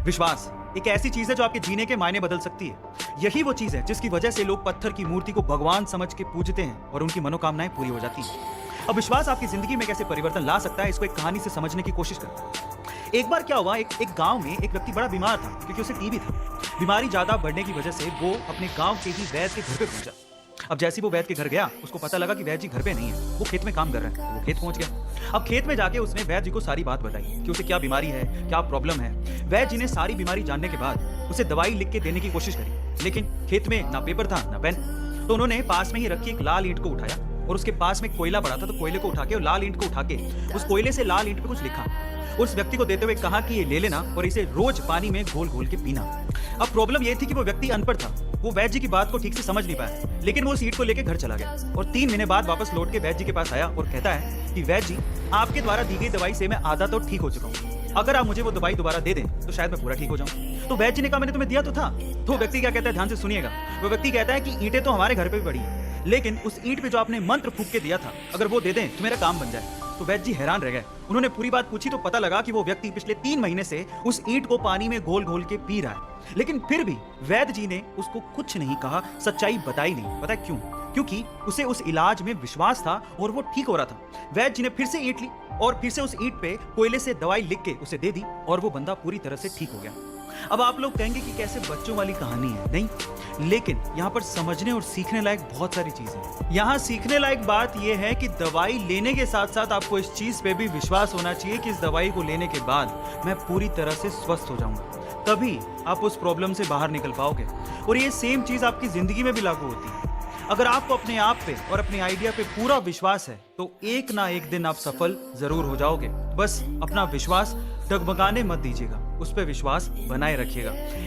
विश्वास एक ऐसी चीज है जो आपके जीने के मायने बदल सकती है। यही वो चीज है जिसकी वजह से लोग पत्थर की मूर्ति को भगवान समझ के पूजते हैं और उनकी मनोकामनाएं पूरी हो जाती हैं। अब विश्वास आपकी जिंदगी में कैसे परिवर्तन ला सकता है, इसको एक कहानी से समझने की कोशिश करते हैं। एक बार क्या हुआ, एक गांव में एक व्यक्ति बड़ा बीमार था क्योंकि उसे टीबी था। बीमारी ज्यादा बढ़ने की वजह से वो अपने गांव के ही वैद्य के घर पे पहुंचा। अब जैसे ही वो वैद्य के घर गया, उसको पता लगा कि वैद्य जी घर पे नहीं है, वो खेत में काम कर रहे हैं। वो खेत पहुंच गया। अब खेत में जाके उसने वैद्य जी को सारी बात बताई कि उसे क्या बीमारी है, क्या प्रॉब्लम है। वैद्य जी ने सारी बीमारी जानने के बाद उसे दवाई लिख के देने की कोशिश करी, लेकिन खेत में ना पेपर था ना पेन। तो उन्होंने पास में ही रखी एक लाल ईंट को उठाया और उसके पास में कोयला पड़ा था, तो कोयले को उठा के और लाल ईंट को उठा के उस कोयले से लाल ईंट पे कुछ लिखा। उस व्यक्ति को देते हुए कहा कि ये ले लेना और इसे रोज पानी में घोल घोल के पीना। अब प्रॉब्लम ये थी कि वो व्यक्ति अनपढ़ था, वो वैद्य जी की बात को ठीक से समझ नहीं पाया, लेकिन वो उस ईंट को लेकर घर चला गया और 3 महीने बाद वापस लौट के वैद्य जी के पास आया और कहता है कि वैद्य जी, आपके द्वारा दी गई दवाई से मैं आधा तो ठीक हो चुका हूँ। अगर आप मुझे वो दवाई दोबारा दे दें तो शायद मैं पूरा ठीक हो जाऊं। तो वैद्य जी ने कहा, मैंने तुम्हें दिया तो था। तो व्यक्ति क्या कहता है, ध्यान से सुनिएगा। वो व्यक्ति कहता है कि ईंटें तो हमारे घर पे भी पड़ी है, लेकिन उस ईंट पे जो आपने मंत्र फूंक के दिया था, अगर वो दे दें तो मेरा काम बन जाए। तो वैद्य जी हैरान रह गए। उन्होंने पूरी बात पूछी तो पता लगा कि वो व्यक्ति पिछले 3 महीने से उस ईंट को पानी में घोल घोल के पी रहा है, लेकिन फिर भी वैद्य जी ने उसको कुछ नहीं कहा, सच्चाई बताई नहीं। पता है क्यों? क्योंकि उसे उस इलाज में विश्वास था और वो ठीक हो रहा था। वैद्य जी ने फिर से ईंट ली और फिर से उस ईंट पे कोयले से दवाई लिख के उसे दे दी और वो बंदा पूरी तरह से ठीक हो गया। अब आप लोग कहेंगे कि कैसे बच्चों वाली कहानी है, नहीं, लेकिन यहाँ पर समझने और सीखने लायक बहुत सारी चीजें हैं। यहाँ सीखने लायक बात यह है कि दवाई लेने के साथ साथ आपको इस चीज पे भी विश्वास होना चाहिए कि इस दवाई को लेने के बाद मैं पूरी तरह से स्वस्थ हो जाऊंगा, तभी आप उस प्रॉब्लम से बाहर निकल पाओगे। और ये सेम चीज आपकी जिंदगी में भी लागू होती है। अगर आपको अपने आप पे और अपने आइडिया पे पूरा विश्वास है तो एक ना एक दिन आप सफल जरूर हो जाओगे। बस अपना विश्वास डगमगाने मत दीजिएगा, उस पर विश्वास बनाए रखिएगा।